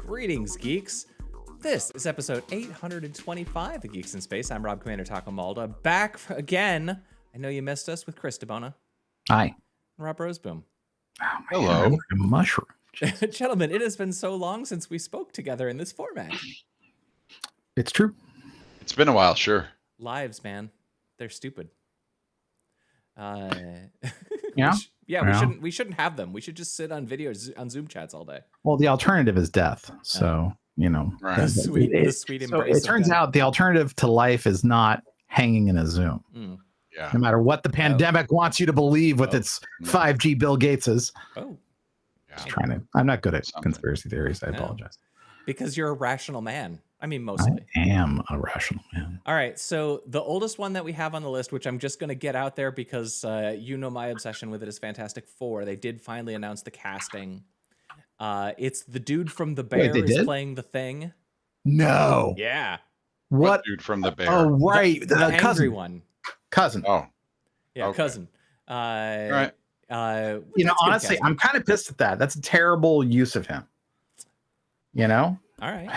Greetings, geeks. This is episode 825 of Geeks in Space. I'm Rob Commander Taco Malda, back again. I know you missed us with Chris DeBona. Hi. And Rob Roseboom. Oh, hello. God, a mushroom. Gentlemen, it has been so long since we spoke together in this format. It's true. It's been a while, sure. Lives, man. They're stupid. Yeah? We shouldn't have them. We should just sit on videos on Zoom chats all day. Well, the alternative is death. So, Right. The sweet so embrace. it turns out the alternative to life is not hanging in a Zoom. Yeah. No matter what the pandemic wants you to believe with its 5G Bill Gateses. Oh. Yeah. I'm not good at conspiracy theories. I apologize. Because you're a rational man. I mean, mostly. I am a rational man. All right. So the oldest one that we have on the list, which I'm just going to get out there because you know my obsession with it, is Fantastic Four. They did finally announce the casting. It's the dude from The Bear is playing the Thing. No. Yeah. What? Dude from The Bear? Oh, right. The cousin. angry one. Cousin. Oh. Yeah, Okay. cousin. All right. Honestly, I'm kind of pissed at that. That's a terrible use of him. You know? All right.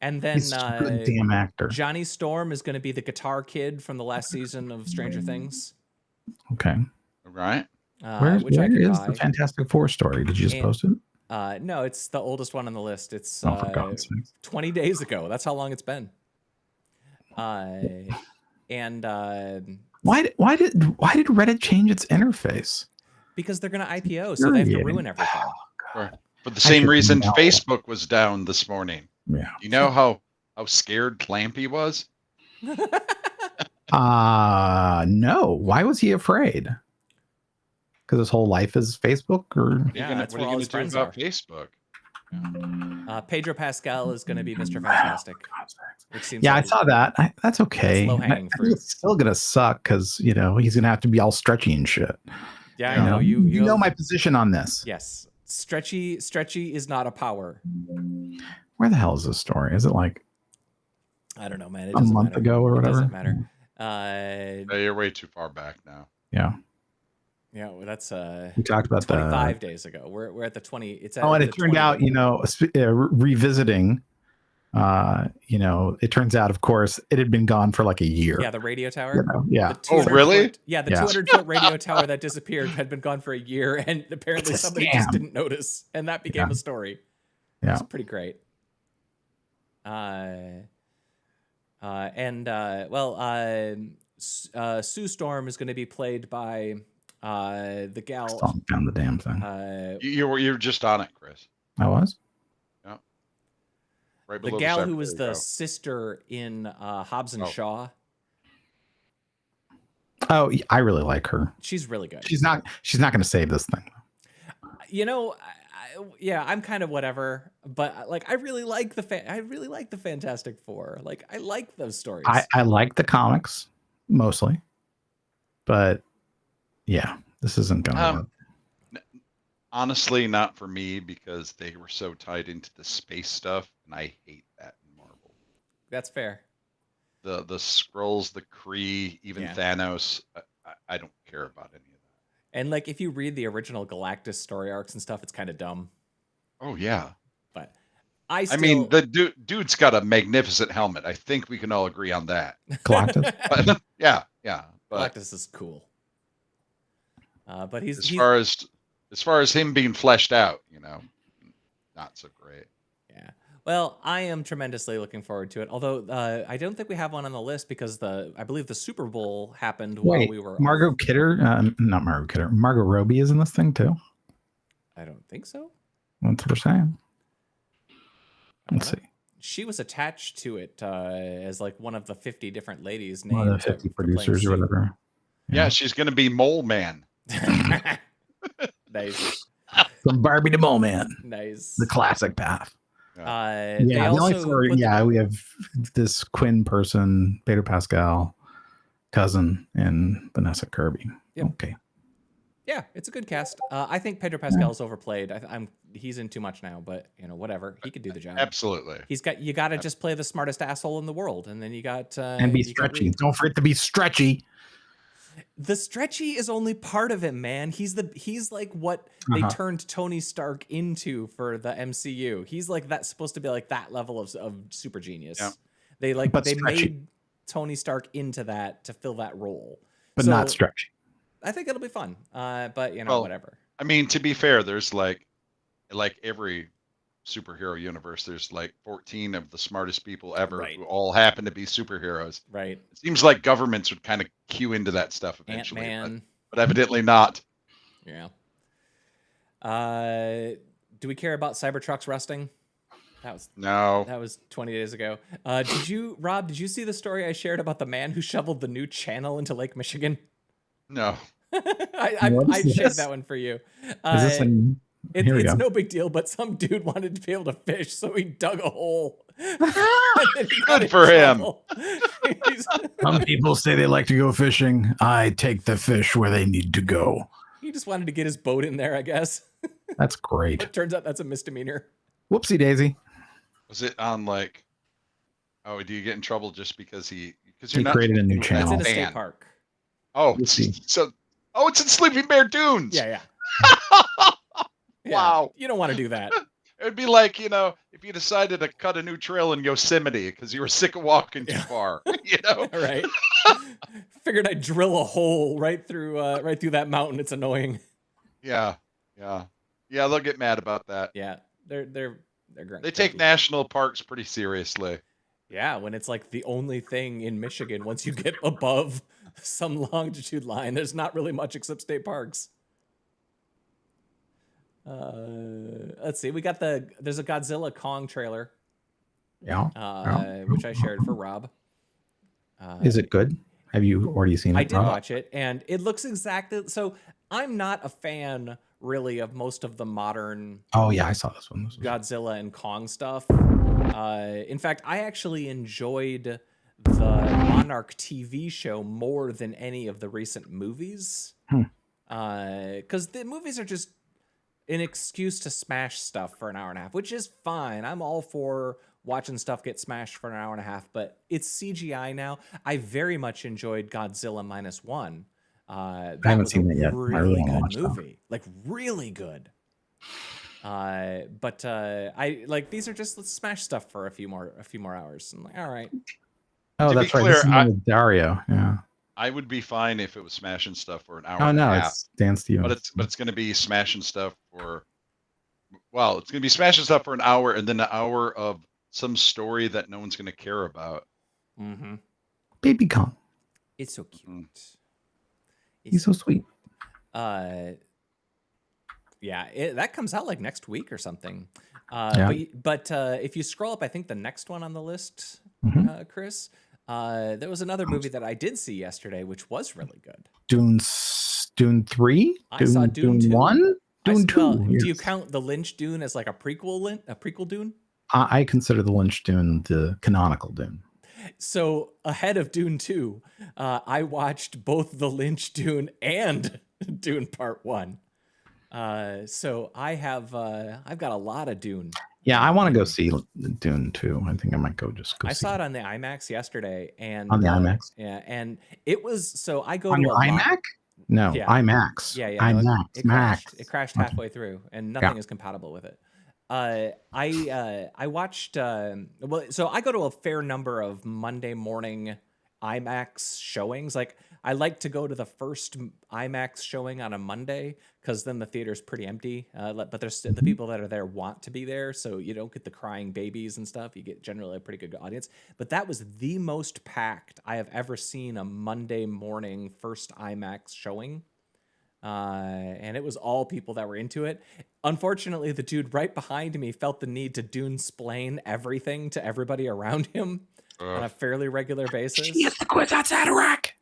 And then He's a good damn actor. Johnny Storm is going to be the guitar kid from the last season of Stranger Things. Okay. All right. Where is the Fantastic Four story? Did you just post it? No, it's the oldest one on the list. It's for God's sakes. 20 days ago. That's how long it's been. And why did Reddit change its interface? because they're going to IPO, so they have to ruin everything. For the same reason Facebook was down this morning. Yeah. You know how scared Clampy was? No. Why was he afraid? Because his whole life is Facebook, or Yeah, that's what are where all you his going to friends do about are. Facebook? Pedro Pascal is going to be Mr. Fantastic. Which seems yeah, like I saw that. That's okay. low-hanging I think fruit. it's still gonna suck because he's gonna have to be all stretchy and shit. Yeah, I know. You know my position on this. Yes. Stretchy is not a power. Where the hell is this story? Is it like I don't know, man. It a doesn't month matter. ago or whatever? It doesn't matter. You're way too far back now. Yeah. Yeah, well, that's we talked about 25 days ago. We're at the 20. It's at and the it turned 20. out, revisiting. It turns out, of course, it had been gone for like a year. Yeah, the radio tower. Yeah. Oh, really? The 200-foot radio tower that disappeared had been gone for a year, and apparently somebody just didn't notice, and that became a story. Yeah, it's pretty great. Sue Storm is going to be played by the gal. Still found the damn thing. You were just on it, Chris. I was. Yeah. Right The below gal the who was the secretary. sister in Hobbs and Shaw. Oh, I really like her. She's really good. She's not going to save this thing. I'm kind of whatever, but I really like the Fantastic Four. Like, I like those stories. I like the comics mostly, but yeah, this isn't gonna work. Honestly, not for me because they were so tied into the space stuff, and I hate that in Marvel. That's fair. The Skrulls, the Kree, even Thanos. I don't care about any of that. And if you read the original Galactus story arcs and stuff, it's kind of dumb. Oh yeah. But I mean, the dude's got a magnificent helmet. I think we can all agree on that. Galactus. But, yeah. But Galactus is cool. But he's as far as him being fleshed out, not so great. Yeah. Well, I am tremendously looking forward to it. Although I don't think we have one on the list because I believe the Super Bowl happened while we were. Margot Kidder, not Margot Kidder. Margot Robbie is in this thing too. I don't think so. That's what we're saying. Let's see. She was attached to it as one of the 50 different ladies One of the 50 producers or whatever. Yeah, she's going to be Mole Man. Nice. From Barbie to Mole Man. Nice. The classic path. We have this Quinn person, Pedro Pascal, cousin, and Vanessa Kirby. Yep. Okay. Yeah, it's a good cast. I think Pedro Pascal is overplayed. He's in too much now, but whatever. He could do the job. Absolutely. You got to just play the smartest asshole in the world, and then you got and be stretchy. Don't forget to be stretchy. The stretchy is only part of him, man. He's like what they turned Tony Stark into for the MCU. He's like that, supposed to be like that level of super genius. Yeah. They stretchy. made Tony Stark into that to fill that role, but not stretchy. I think it'll be fun. But whatever. I mean, to be fair, there's like every superhero universe, there's like 14 of the smartest people ever who all happen to be superheroes. Right. It seems like governments would kind of cue into that stuff eventually, Ant-Man. but evidently not. Yeah. Do we care about Cybertrucks rusting? That was 20 days ago. Did you see the story I shared about the man who shoveled the new channel into Lake Michigan? No. I shared that one for you. Is this it's no big deal, but some dude wanted to be able to fish, so he dug a hole. Good for him. Some people say they like to go fishing. I take the fish where they need to go. He just wanted to get his boat in there, I guess. That's great. It turns out that's a misdemeanor. Whoopsie daisy. Was it on like? Oh, do you get in trouble just because he created a new channel? It's in a state park. Oh, it's in Sleeping Bear Dunes. Yeah. Wow. You don't want to do that. It'd be like, if you decided to cut a new trail in Yosemite because you were sick of walking too far, Right. Figured I'd drill a hole right through that mountain. It's annoying. Yeah. They'll get mad about that. Yeah. They're great. They take national parks pretty seriously. Yeah, when it's like the only thing in Michigan, once you get above some longitude line, there's not really much except state parks. Let's see. There's a Godzilla Kong trailer. Yeah. Which I shared for Rob. Is it good? Have you already seen it? I did watch it, and it looks exactly so. I'm not a fan really of most of the modern. Oh yeah, I saw this one. Godzilla and Kong stuff. In fact, I actually enjoyed the Monarch TV show more than any of the recent movies. Because the movies are just an excuse to smash stuff for an hour and a half, which is fine. I'm all for watching stuff get smashed for an hour and a half, but it's CGI now. I very much enjoyed Godzilla -1. I haven't seen it yet. Really good movie, like really good. But I like these are just let's smash stuff for a few more hours. I'm like, all right. Oh, that's right. This is with Dario. Yeah. I would be fine if it was smashing stuff for an hour. Oh no, it's Dan Stevens. But it's going to be smashing stuff for. Well, it's going to be smashing stuff for an hour, and then an hour of some story that no one's going to care about. Mm-hmm. Baby Kong. It's so cute. He's so sweet. Yeah, that comes out like next week or something. But if you scroll up, I think the next one on the list, Chris, there was another movie that I did see yesterday, which was really good. Dune 3? I saw Dune 2. 1? Dune 2. Do you count the Lynch Dune as like a prequel Dune? I consider the Lynch Dune the canonical Dune. So ahead of Dune 2, I watched both the Lynch Dune and Dune Part 1. So I've got a lot of Dune. Yeah, I want to go see Dune 2. I think I might go I saw it on the IMAX yesterday, and on the IMAX. Yeah, and it was so I go on to your iMac. No, yeah. IMAX. Yeah, IMAX. It crashed halfway through, and nothing is compatible with it. I watched. So I go to a fair number of Monday morning IMAX showings. Like I like to go to the first IMAX showing on a Monday because then the theater's pretty empty. But there's the people that are there want to be there, so you don't get the crying babies and stuff. You get generally a pretty good audience. But that was the most packed I have ever seen a Monday morning first IMAX showing. And it was all people that were into it. Unfortunately, the dude right behind me felt the need to Dune-splain everything to everybody around him on a fairly regular basis. She has the quiz outside of rack.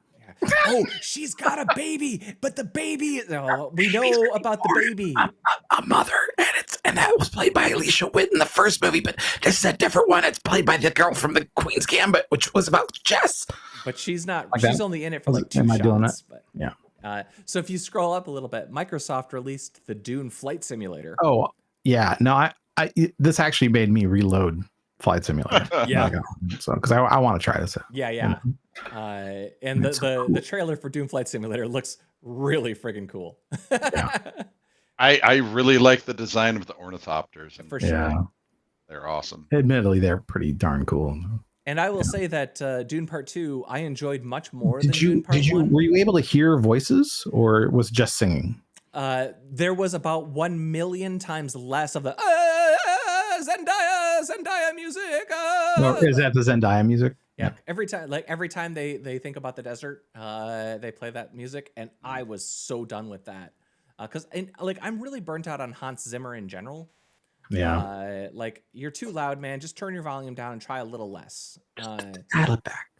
Oh, she's got a baby, but the baby. Oh, we know about the baby. A mother, and that was played by Alicia Witt in the first movie, but this is a different one. It's played by the girl from the Queen's Gambit, which was about chess. But she's not. Like she's that? only in it for like 2 Am shots. I doing it? But, yeah. So if you scroll up a little bit, Microsoft released the Dune Flight Simulator. Oh yeah, no, I this actually made me reload Flight Simulator. Yeah. So because I want to try this out. Yeah. And the trailer for Doom Flight Simulator looks really friggin' cool. I really like the design of the ornithopters. For sure. Yeah. They're awesome. Admittedly, they're pretty darn cool. And I will say that Dune Part 2 I enjoyed much more than Dune Part 1. Were you able to hear voices, or was it just singing? There was about 1 million times less of the Zendaya music. Is that the Zendaya music? Yeah. Every time they think about the desert, they play that music, and I was so done with that. Because I'm really burnt out on Hans Zimmer in general. Yeah. You're too loud, man. Just turn your volume down and try a little less. Dial it back.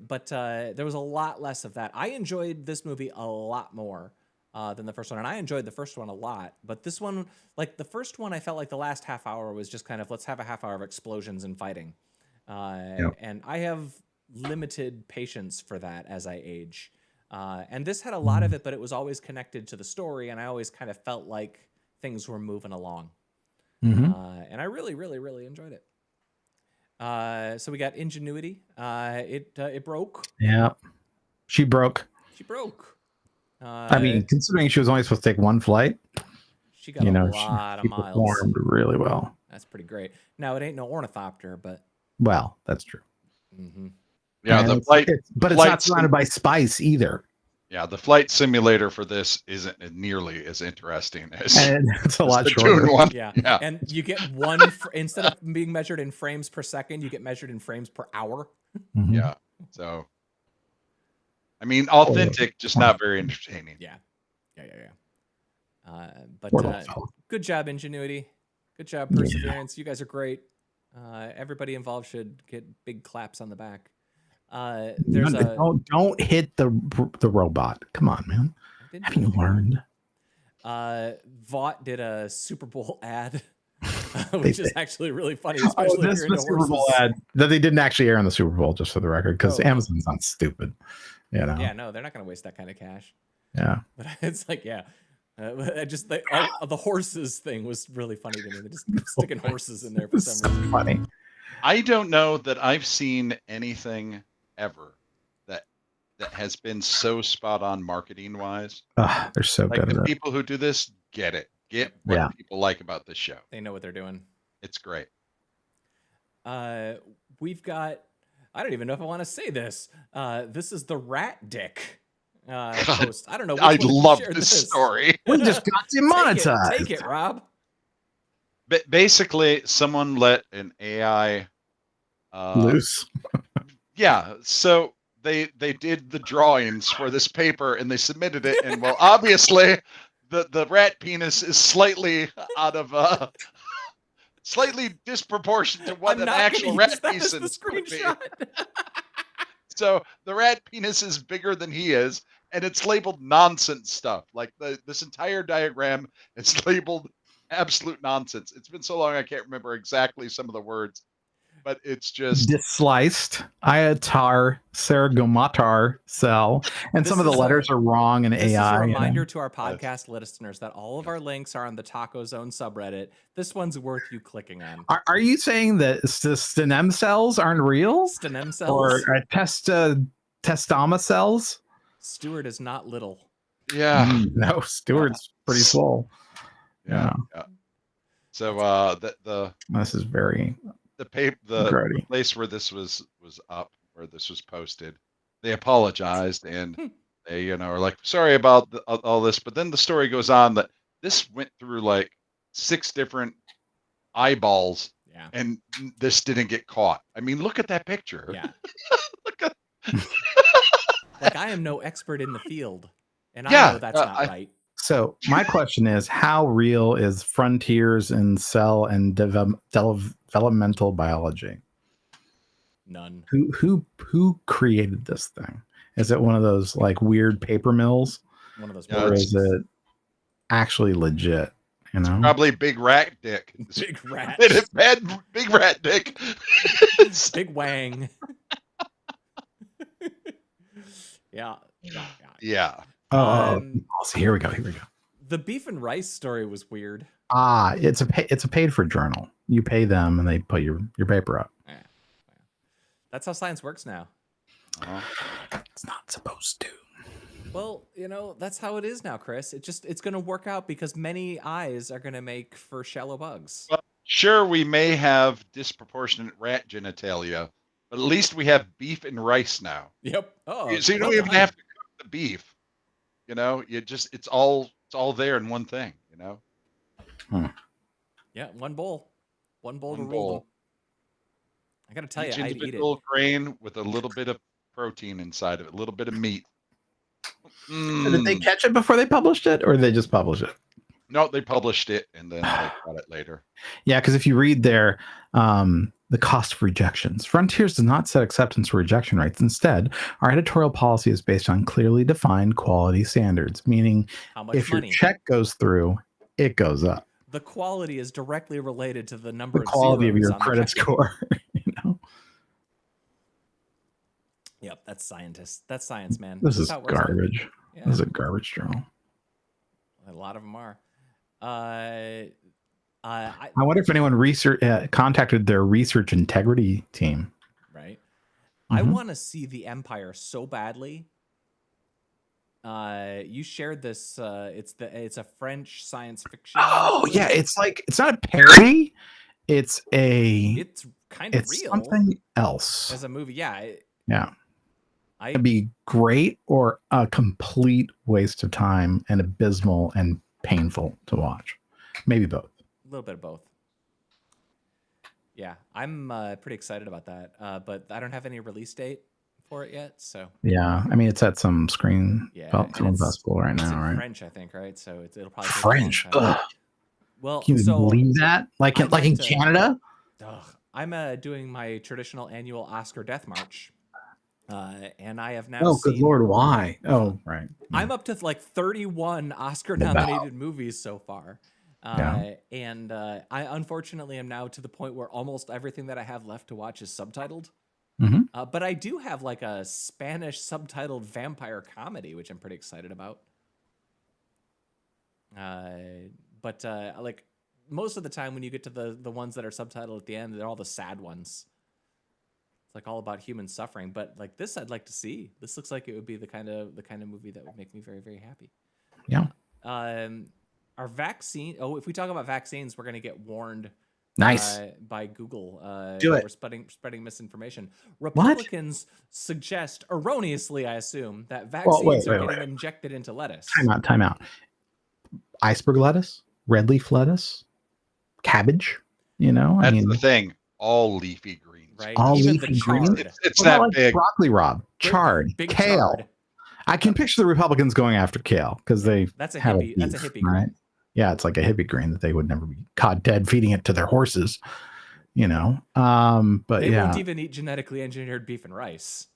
But there was a lot less of that. I enjoyed this movie a lot more than the first one, and I enjoyed the first one a lot. But this one, the first one, I felt like the last half hour was just kind of let's have a half hour of explosions and fighting. And I have limited patience for that as I age. And this had a lot of it, but it was always connected to the story, and I always kind of felt like things were moving along. And I really, really, really enjoyed it. So we got Ingenuity. It broke. Yeah. She broke. I mean, considering she was only supposed to take one flight, she got a lot of miles. Performed really well. That's pretty great. Now, it ain't no ornithopter, but... Well, that's true. Yeah, and the flight... But it's not surrounded by spice either. Yeah, the flight simulator for this isn't nearly as interesting as it's a lot the shorter. Dune one. Yeah, and you get instead of being measured in frames per second, you get measured in frames per hour. Yeah, so I mean, authentic, just not very entertaining. Yeah. But good job, Ingenuity. Good job, Perseverance. You guys are great. Everybody involved should get big claps on the back. Don't hit the robot. Come on, man. Have you learned? Vought did a Super Bowl ad, which is actually really funny, especially if you're into Super Bowl ad that they didn't actually air on the Super Bowl, just for the record, because Amazon's not stupid. Yeah, no, they're not going to waste that kind of cash. Yeah, but it's the horses thing was really funny to me. They're just sticking horses in there for some reason. Funny. I don't know that I've seen anything ever that has been so spot on marketing wise. They're so good at it. People who do this get what people like about this show. They know what they're doing. It's great. We've got, I don't even know if I want to say this. This is the Rat Dick post. I don't know. I love this story. We just got demonetized. Take it, Rob. But basically, someone let an AI loose. Yeah, so they did the drawings for this paper and they submitted it, and well, obviously, the rat penis is slightly out of slightly disproportionate to what an actual rat penis would be. So the rat penis is bigger than he is, and it's labeled nonsense stuff. Like this entire diagram is labeled absolute nonsense. It's been so long I can't remember exactly some of the words, but it's just disliced iatar saragomatar cell, and some of the letters are wrong in AI. This is a reminder to our podcast listeners that all of our links are on the Taco Zone subreddit. This one's worth you clicking on. Are you saying that stenem cells aren't real? Stenem cells or testoma cells? Stuart is not little. Yeah. No, Stuart's pretty full. Yeah. So this is very the place where this was up, where this was posted, they apologized and they are like, sorry about all this, but then the story goes on that this went through like 6 different eyeballs, and this didn't get caught. I mean, look at that picture. Yeah. Like, I am no expert in the field, and I know that's not right. So my question is, how real is frontiers in cell and developmental biology? None. Who created this thing? Is it one of those like weird paper mills? One of those. Or is it actually legit? It's probably Big Rat Dick. Big Rat. Big Rat Dick. Big Wang. Yeah. So here we go. The beef and rice story was weird. It's a paid for journal. You pay them, and they put your paper up. Yeah. That's how science works now. It's not supposed to. Well, that's how it is now, Chris. It's going to work out because many eyes are going to make for shallow bugs. Well, sure, we may have disproportionate rat genitalia, but at least we have beef and rice now. Yep. Oh, So you don't even have to cook the beef. It's all there in one thing. Yeah, one bowl to rule bowl. them. I got to tell Each you, I'd eat it. individual grain with a little bit of protein inside of it, a little bit of meat. So did they catch it before they published it, or did they just publish it? No, they published it and then they got it later. Yeah, because if you read there, the cost of rejections. Frontiers does not set acceptance or rejection rates. Instead, our editorial policy is based on clearly defined quality standards, meaning How much if money? your check goes through, it goes up. The quality is directly related to the number The of quality of zeros your on the credit check. score. Yep, that's scientists. That's science, man. This is how it works out. garbage. Yeah, This is a garbage journal. a lot of them are. I wonder if anyone contacted their research integrity team. right. Mm-hmm. I want to see the Empire so badly. You shared this. It's a French science fiction. Oh yeah, it's not a parody. It's kind of real. Something else As a movie. Yeah. Yeah. It'd be great or a complete waste of time and abysmal and painful to watch. Maybe both. A little bit of both. Yeah, I'm pretty excited about that. But I don't have any release date for it yet. So yeah, I mean it's at some screen film festival right now, right? French, I think, right? So it'll probably take French. A long time. Well, can you believe that? Like in Canada? I'm doing my traditional annual Oscar Death March. And I have now Oh, seen, good Lord, why? Oh, right. I'm up to like 31 Oscar-nominated movies so far. And I unfortunately am now to the point where almost everything that I have left to watch is subtitled. Mm-hmm. But I do have like a Spanish subtitled vampire comedy, which I'm pretty excited about. But like most of the time when you get to the ones that are subtitled at the end, they're all the sad ones. Like all about human suffering, but like this, I'd like to see. This looks like it would be the kind of movie that would make me very, very happy. Yeah. Our vaccine. Oh, if we talk about vaccines, we're going to get warned. Nice. By Google. Do it. We're spreading misinformation. Republicans suggest, erroneously, I assume, that vaccines are getting injected into lettuce. Time out. Iceberg lettuce, red leaf lettuce, cabbage. That's the thing. All leafy greens. Right. All Even leafy the chard. greens. It's that big. Broccoli, Rob. Chard. Big kale. chard. I can picture the Republicans going after kale because that's a have hippie. That's a hippie, right? Yeah, it's like a hippie green that they would never be caught dead feeding it to their horses. But they yeah, won't even eat genetically engineered beef and rice.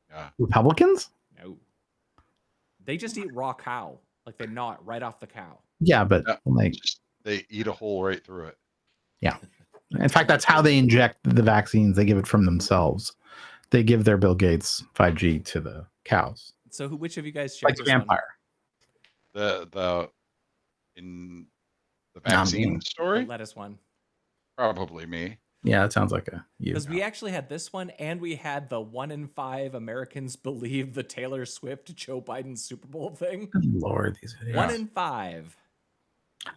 Yeah. Republicans? No. They just eat raw cow. Like they gnaw it right off the cow. Yeah, but they eat a hole right through it. Yeah. In fact, that's how they inject the vaccines. They give it from themselves. They give their Bill Gates 5G to the cows. So which of you guys shared Like this vampire. In the vaccine story? The lettuce one. Probably me. Yeah, it sounds like because we actually had this one, and we had the 1 in 5 Americans believe the Taylor Swift Joe Biden Super Bowl thing. Good Lord, these videos. 1 in 5.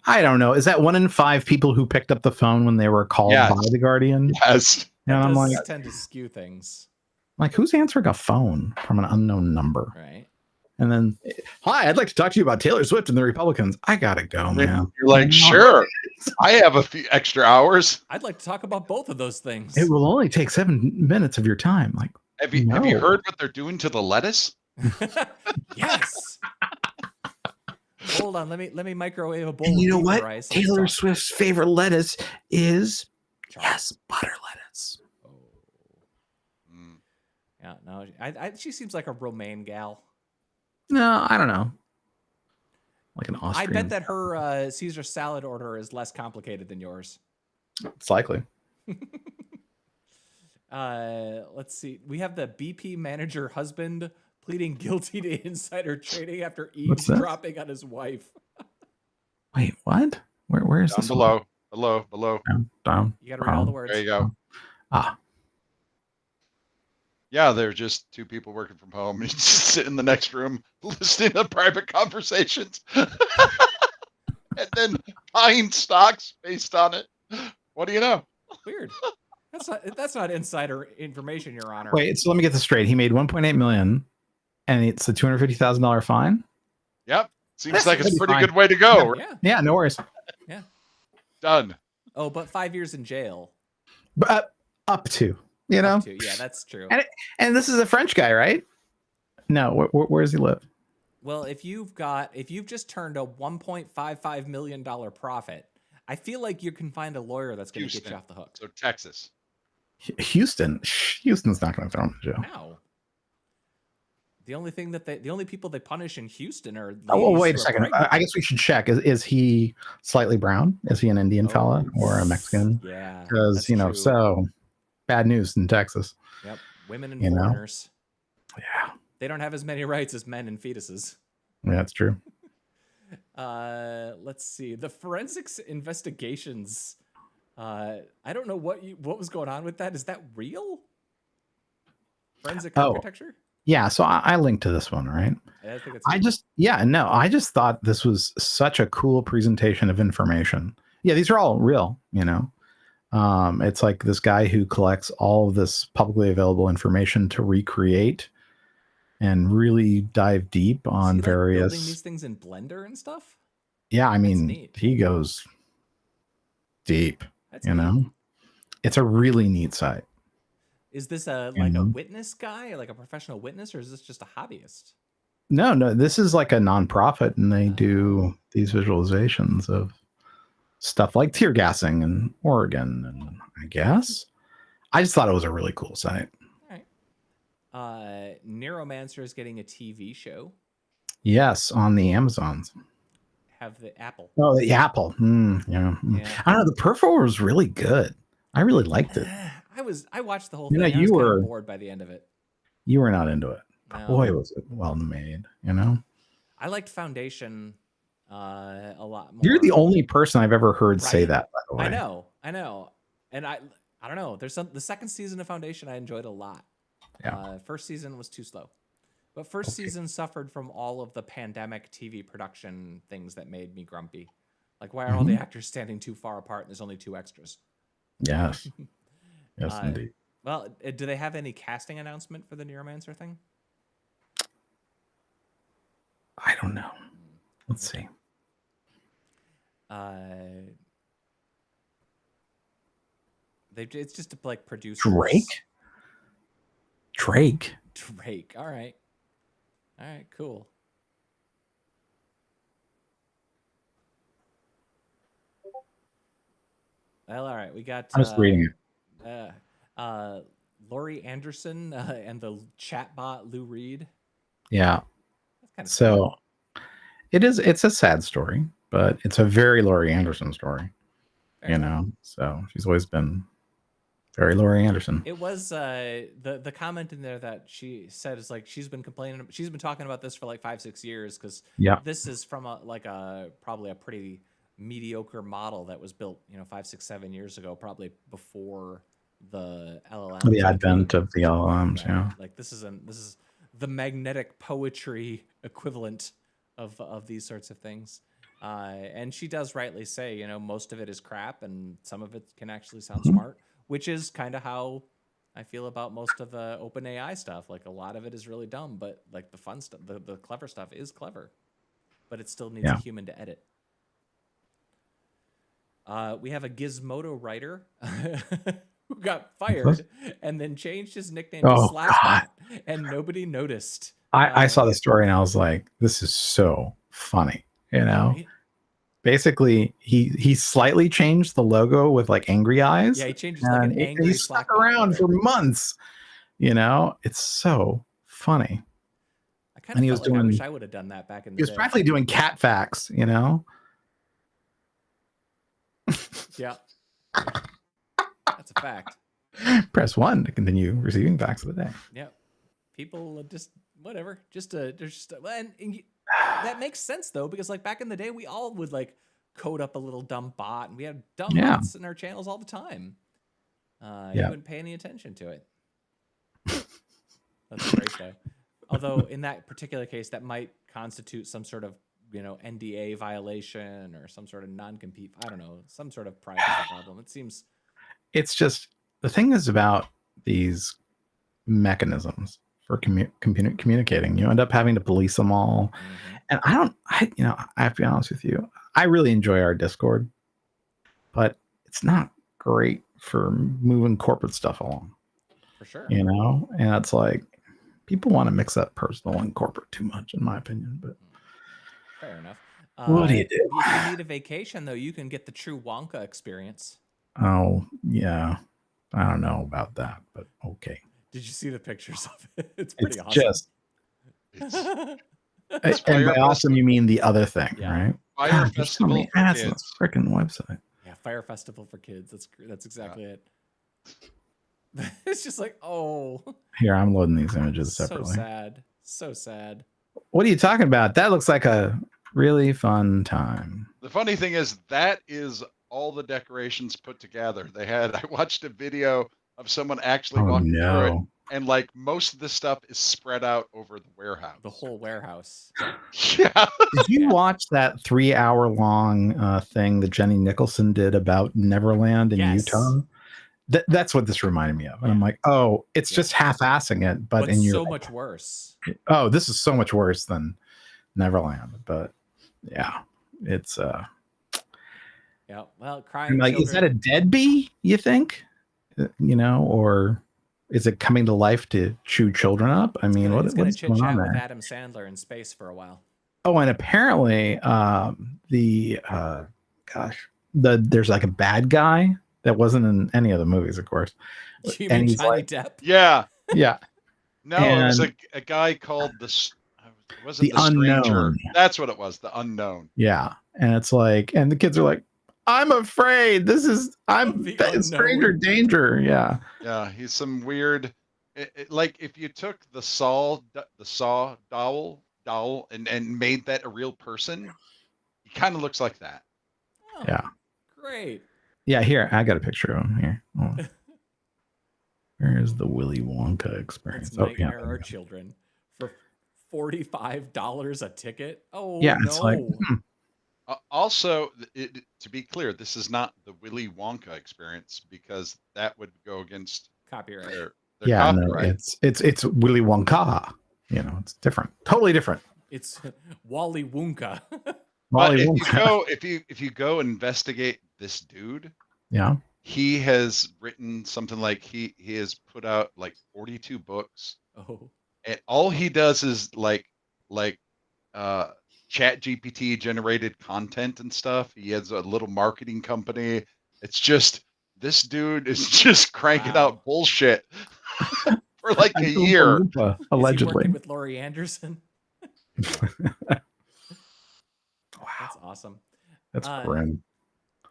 I don't know. Is that 1 in 5 people who picked up the phone when they were called by the Guardian? Yes. And I'm like, tend to skew things. Like, who's answering a phone from an unknown number? Right. And then, hi, I'd like to talk to you about Taylor Swift and the Republicans. I gotta go, man. You're like, sure. I have a few extra hours. I'd like to talk about both of those things. It will only take 7 minutes of your time. Like, have you heard what they're doing to the lettuce? Yes. Hold on, let me microwave a bowl. And you know of what? rice. Taylor Swift's favorite lettuce is butter lettuce. Oh. Yeah, no, she seems like a Romaine gal. No, I don't know. Like an Austrian. I bet that her Caesar salad order is less complicated than yours. It's likely. Let's see. We have the BP manager husband pleading guilty to insider trading after eavesdropping on his wife. Wait, what? Where is Down this below? one? Below. Down. You got to read all the Down. words. There you go. Ah. Yeah, they're just two people working from home. You just sit in the next room listening to private conversations. And then buying stocks based on it. What do you know? Weird. That's not insider information, Your Honor. Wait, so let me get this straight. He made 1.8 million, and it's a $250,000 fine. Yep. Seems That's like it's a pretty fine. good way to go. Yeah. Yeah, no worries. Yeah. Done. Oh, but 5 years in jail. But up to, you know. Up to. Yeah, that's true. And this is a French guy, right? No, where does he live? Well, if you've just turned a $1.55 million profit, I feel like you can find a lawyer that's going to get you off the hook. So Texas. Houston's not going to throw him in jail. No. The only people they punish in Houston are. Oh, well, wait a second. I guess we should check. Is he slightly brown? Is he an Indian fella or a Mexican? Yeah. Because true. so bad news in Texas. Yep. Women and foreigners. Yeah. They don't have as many rights as men and fetuses. Yeah, that's true. Let's see. The forensics investigations. I don't know what was going on with that. Is that real? Forensic architecture? Yeah, so I linked to this one, right? I think it's I just thought this was such a cool presentation of information. Yeah, these are all real, It's like this guy who collects all of this publicly available information to recreate and really dive deep on various building these things in Blender and stuff. Yeah, I mean, neat. He goes deep. That's neat. It's a really neat site. Is this a witness guy, like a professional witness, or is this just a hobbyist? No, this is like a nonprofit, and they do these visualizations of stuff like tear gassing in Oregon, and I guess I just thought it was a really cool site. All right. Neuromancer is getting a TV show. Yes, on the Amazons. Have the Apple. Oh, the Apple. Yeah. I don't know. The Perfor was really good. I really liked it. I watched the whole thing. I was kind of bored by the end of it. You were not into it. No. Boy, was it well made, I liked Foundation a lot more. You're the only person I've ever heard say that, by the way. I know. And I don't know. The second season of Foundation I enjoyed a lot. Yeah. First season was too slow. But first season suffered from all of the pandemic TV production things that made me grumpy. Like, why are all the actors standing too far apart and there's only 2 extras? Yes. Yes, indeed. Well, do they have any casting announcement for the Neuromancer thing? I don't know. Let's see. It's just to like produce Drake. All right, cool. Well, all right, we got. I'm just reading it. Laurie Anderson and the chatbot Lou Reed. Yeah. That's kind of it's a sad story, but it's a very Laurie Anderson story. So she's always been very Laurie Anderson. It was the comment in there that she said is like she's been talking about this for like 5-6 years because this is from probably a pretty mediocre model that was built 5, 6, 7 years ago, probably before the LLM. The advent of the LLMs, yeah. Like this is the magnetic poetry equivalent of these sorts of things. And she does rightly say, most of it is crap and some of it can actually sound smart, which is kind of how I feel about most of the OpenAI stuff. Like a lot of it is really dumb, but like the fun stuff, the clever stuff is clever, but it still needs a human to edit. We have a Gizmodo writer who got fired and then changed his nickname to Slashbot, and nobody noticed. I saw the story and I was like, this is so funny, Right? Basically, he slightly changed the logo with like angry eyes. Yeah, he changed it like an angry. He stuck around for months. It's so funny. I kind of I wish I would have done that back in the day. He was practically doing cat facts, Yeah. That's a fact. Press 1 to continue receiving facts of the day. Yeah. People just whatever. That makes sense though, because like back in the day we all would like code up a little dumb bot, and we have dumb Yeah. bots in our channels all the time. You Yeah. wouldn't pay any attention to it. That's great though. Although in that particular case, that might constitute some sort of NDA violation or some sort of non-compete. I don't know, some sort of privacy problem. It seems. It's just the thing is about these mechanisms for communicating. You end up having to police them all, and I have to be honest with you. I really enjoy our Discord, but it's not great for moving corporate stuff along. For sure. And it's like people want to mix up personal and corporate too much, in my opinion. But fair enough. What do you do? If you need a vacation, though, you can get the true Wonka experience. Oh yeah, I don't know about that, but okay. Did you see the pictures of it? It's pretty awesome. Just, and by awesome you mean the other thing, right? Fire Festival for ads on Kids. the freaking website. Yeah, Fire Festival for Kids. That's exactly it. It's just like, oh. Here, I'm loading these images separately. So sad. So sad. What are you talking about? That looks like a really fun time. The funny thing is that is all the decorations put together. I watched a video of someone actually walking through it, and like most of the stuff is spread out over the warehouse. The whole warehouse. Yeah. Did you watch that 3-hour-long thing that Jenny Nicholson did about Neverland in Utah? That's what this reminded me of. And I'm like, oh, it's just half-assing it, but in so much worse. Oh, this is so much worse than Neverland. But yeah, it's yeah. Well, crying. like, is that a dead bee, you think? Or is it coming to life to chew children up? I mean, what's going on there? With Adam Sandler in space for a while. Oh, and apparently, there's like a bad guy that wasn't in any of the movies, of course. You mean Johnny Depp? Yeah. Yeah. No, it was a guy called the Unknown. Stranger. That's what it was, the Unknown. Yeah, and it's like, and the kids are like, I'm afraid. I'm stranger danger. Yeah. Yeah, he's some weird. Like if you took the Saw doll and made that a real person, he kind of looks like that. Oh, yeah. Great. Yeah, here I got a picture of him here. Oh. Where's the Willy Wonka experience? Nightmare Our Children for $45 a ticket. Oh yeah, no. It's like. Also, to be clear, this is not the Willy Wonka experience because that would go against copyright. Their yeah, copyright. No, it's Willy Wonka. It's different, totally different. It's Wally Wonka. But if you go investigate this dude, yeah, he has written something like he has put out like 42 books. Oh, and all he does is like Chat GPT generated content and stuff. He has a little marketing company. It's just this dude is just cranking out bullshit for like a year. Allegedly. Is he working with Laurie Anderson. Wow, that's awesome. That's grim.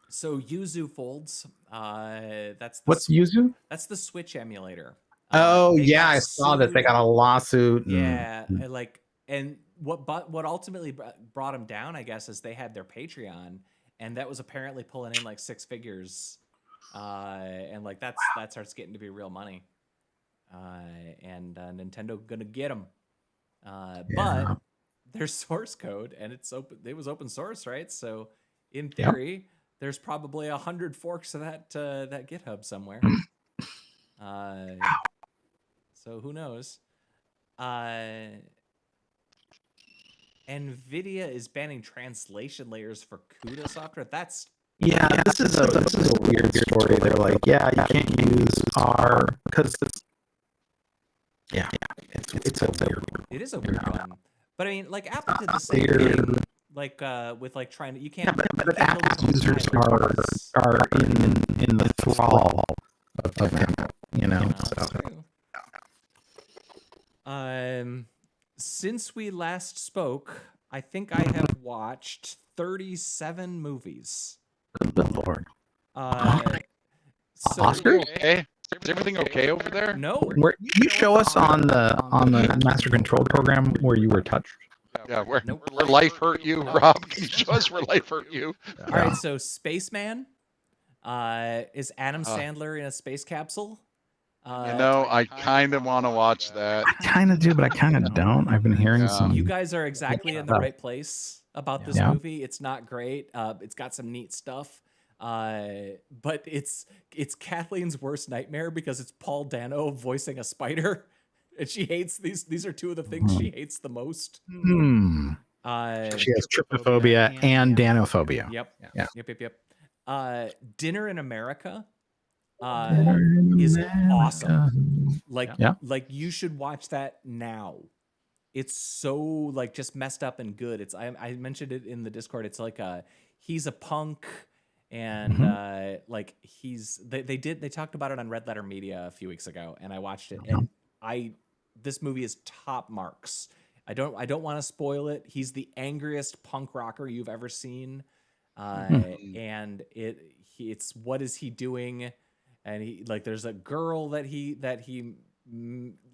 So Yuzu folds. What's Yuzu? That's the Switch emulator. Oh yeah, I saw that they got a lawsuit. Yeah, and what ultimately brought them down, I guess, is they had their Patreon, and that was apparently pulling in like 6 figures, and like that starts getting to be real money, and Nintendo gonna get them, but their source code and it's open. It was open source, right? So in theory, there's probably 100 forks of that GitHub somewhere. So who knows? Nvidia is banning translation layers for CUDA software. This is a weird story. They're like, you can't use R because it's a weird. It is a weird one. But I mean, like Apple did the same thing. Like with like trying to you can't. But Apple's users are in the thrall of him. Since we last spoke, I think I have watched 37 movies. Good Lord. Oscar? Okay. Is everything okay over there? No. Where you show us on the Master Control program where you were touched? Yeah, where Nope. life hurt you, Rob? Can you show us where life hurt you? All right, so Spaceman is Adam Sandler in a space capsule. I kind of want to watch that. I kind of do, but I kind of don't. I've been hearing some. You guys are exactly in the right place about this movie. It's not great. It's got some neat stuff. But it's Kathleen's worst nightmare because it's Paul Dano voicing a spider. And she hates these are two of the things she hates the most. She has trypophobia and danophobia. Yep. Dinner in America is awesome. Like you should watch that now. It's so like just messed up and good. I mentioned it in the Discord. It's like he's a punk and like they talked about it on Red Letter Media a few weeks ago and I watched it and this movie is top marks. I don't want to spoil it. He's the angriest punk rocker you've ever seen. And it's what is he doing? And he like there's a girl that he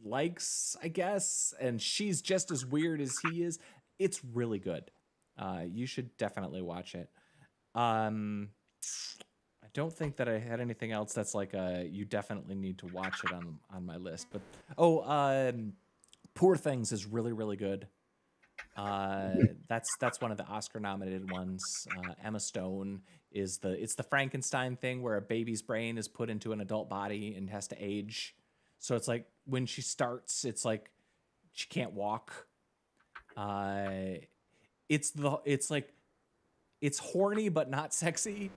likes, I guess, and she's just as weird as he is. It's really good. You should definitely watch it. I don't think that I had anything else that's like you definitely need to watch it on my list. But Poor Things is really, really good. That's one of the Oscar nominated ones. Emma Stone is the Frankenstein thing where a baby's brain is put into an adult body and has to age. So it's like when she starts, it's like she can't walk. It's horny but not sexy,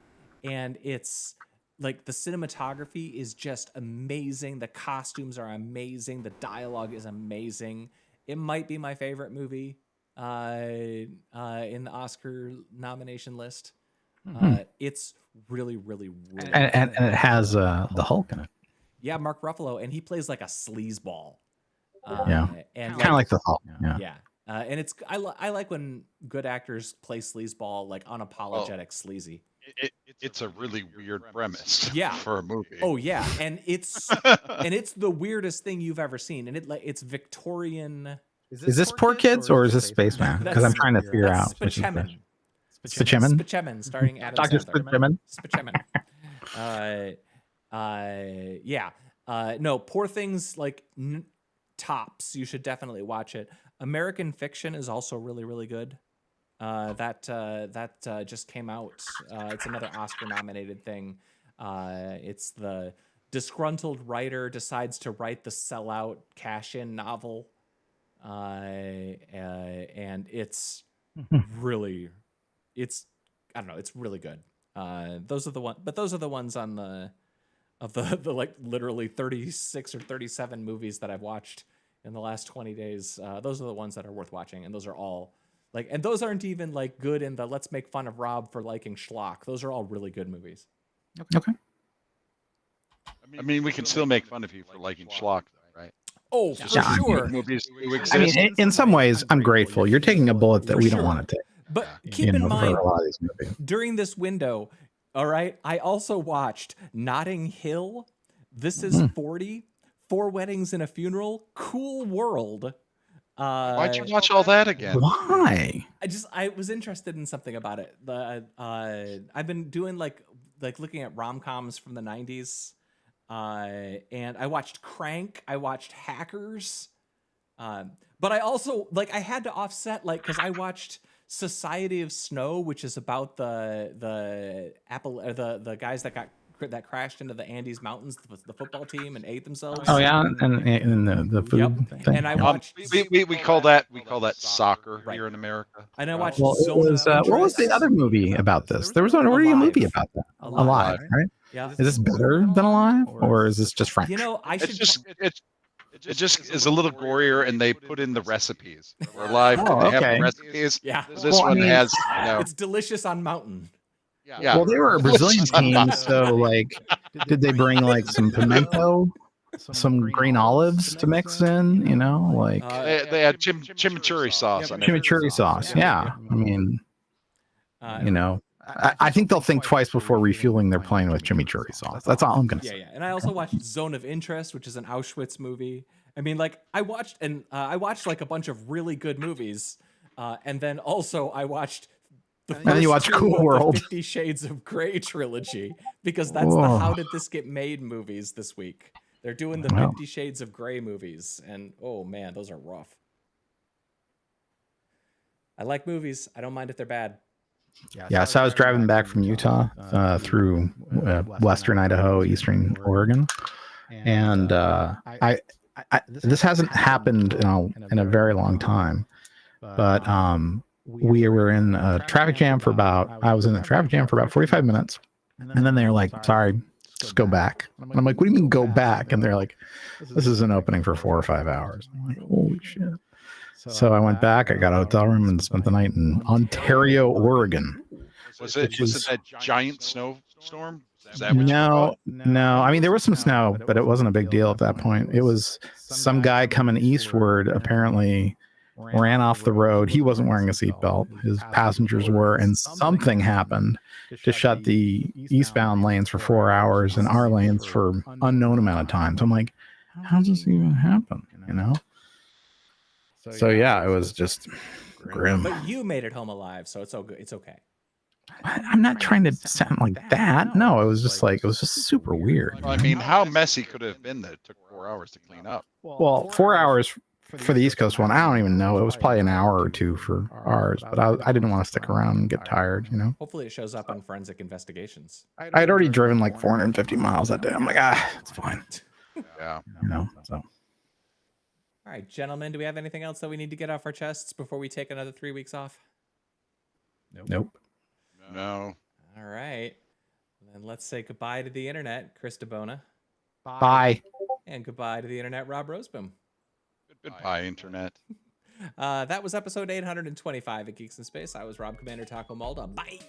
and it's like the cinematography is just amazing. The costumes are amazing. The dialogue is amazing. It might be my favorite movie in the Oscar nomination list. It's really, really, really and it has the Hulk in it. Yeah, Mark Ruffalo, and he plays like a sleazeball. And kind of like the Hulk. Yeah. And it's I like when good actors play sleazeball, like unapologetic sleazy. It's a really weird premise. Yeah. For a movie. Oh yeah, and it's the weirdest thing you've ever seen, and it's Victorian. Is this Poor Kids or is this Spaceman? Because I'm trying to figure out. Spaceman. Spaceman, starring Adam Dr. Sandler. Spaceman. No, Poor Things like tops. You should definitely watch it. American Fiction is also really, really good. That just came out. It's another Oscar nominated thing. It's the disgruntled writer decides to write the sellout cash-in novel. And it's really, it's really good. Those are the ones on the like literally 36 or 37 movies that I've watched in the last 20 days. Those are the ones that are worth watching, and those are all like, and those aren't even like good in the let's make fun of Rob for liking schlock. Those are all really good movies. Okay. I mean, we can still make fun of you for liking schlock, though, right? Oh, for sure. Movies do exist. I mean, in some ways, I'm grateful. You're taking a bullet that we don't want to take. But keep in mind, for a lot of these movies. during this window, all right, I also watched Notting Hill, This Is 40, Four Weddings and a Funeral, Cool World. Why'd you watch all that again? Why? I was interested in something about it. I've been doing like looking at rom-coms from the 90s. And I watched Crank, I watched Hackers. But I also I had to offset because I watched Society of Snow, which is about the guys that crashed into the Andes Mountains, the football team, and ate themselves. Oh yeah, and the food thing. And I watched. We call that soccer here in America. And I watched. Well, Zone of what was Interest. the other movie about this? There was already a movie about that. Alive, right? Yeah. Is this better than Alive, or is this just French? I should. It just is a little gorier, and they put in the recipes. We're live. Oh, They have okay. the recipes. Yeah. This one has. It's delicious on mountain. Yeah. Well, they were a Brazilian team, so did they bring some pimento, some green olives to mix in? They had chimichurri sauce. on it. Chimichurri sauce. Yeah, I mean, I think they'll think twice before refueling their plane with chimichurri sauce. That's all I'm gonna say. Yeah. And I also watched Zone of Interest, which is an Auschwitz movie. I mean, I watched a bunch of really good movies. And then also I watched the And then you first watched two Cool of the World. 50 Shades of Grey trilogy, because that's the Whoa. How Did This Get Made movies this week. They're doing the Wow. 50 Shades of Grey movies, and oh man, those are rough. I like movies. I don't mind if they're bad. Yeah, so I was driving back from Utah through western Idaho, eastern Oregon, and this hasn't happened in a very long time. But we were in a traffic jam for I was in a traffic jam for about 45 minutes, and then they were like, "Sorry, just go back." And I'm like, "What do you mean go back?" And they're like, "This is an opening for 4 or 5 hours." I'm like, "Holy shit!" So I went back. I got a hotel room and spent the night in Ontario, Oregon. Was it that giant snowstorm? Is that what you call No. I mean, there was some snow, but it wasn't a big deal at that point. It was some guy coming eastward apparently ran off the road. He wasn't wearing a seatbelt. His passengers were, and something happened to shut the eastbound lanes for 4 hours and our lanes for unknown amount of time. So I'm like, how does this even happen? You know? So yeah, it was just grim. But you made it home alive, so it's okay. I'm not trying to sound like that. No, it was just super weird. Well, I mean, how messy could it have been that it took 4 hours to clean up? Well, 4 hours for the East Coast one, I don't even know. It was probably an hour or two for ours, but I didn't want to stick around and get tired, you know? Hopefully it shows up on forensic investigations. I'd already driven like 450 miles that day. I'm like, it's fine. Yeah. You know, so. All right, gentlemen, do we have anything else that we need to get off our chests before we take another 3 weeks off? Nope. No. All right. Then let's say goodbye to the internet, Chris DeBona. Bye. And goodbye to the internet, Rob Roseboom. Goodbye, internet. That was episode 825 of Geeks in Space. I was Rob Commander Taco Malda. Bye.